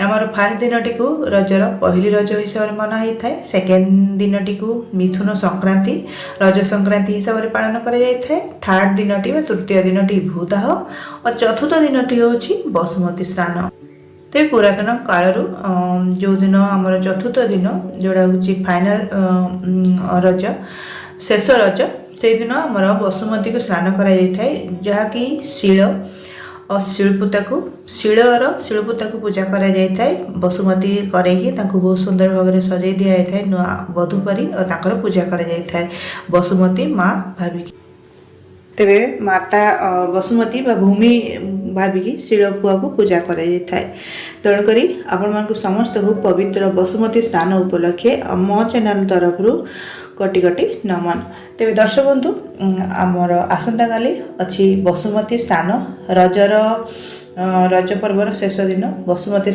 आमर फास्ट दिन को रजर पहली रज हिसाब से मना होता है। सेकेंड दिन को मिथुन संक्रांति रज संक्रांति हिसाब से पालन कर थर्ड दिन तृतीय दिन भूदाह और चतुर्थ दिन हूँ बसुमती स्नान। तो पुरातन काल जो दिन आमर चतुर्थ दिन जोड़ा हूँ फाइनाल रज शेष रज से दिन आमर बसुमती को स्नान कर जहाँकि शील और शिलपुता को शिलपुता को पूजा करा जाय थाए। बसुमती करैकी बहुत सुंदर भाव में सजाई दि जाए थाए नुआ वधू परी और ताकर पूजा करा जाय थाए बसुमती माँ भाविकी। तेबे माता बसुमती बा भूमि भाविकी शिलपुआ को पूजा करा जाय थाए। तेणुकरी आपण मानकु समस्त को पवित्र बसुमती स्नान उपलक्षे मो चैनल तरफ कोटि कोटि नमन। तेज दर्शक बंधु आमर आसंता काली अच्छी बसुमती स्नान रज पर्वर शेष दिन बसुमती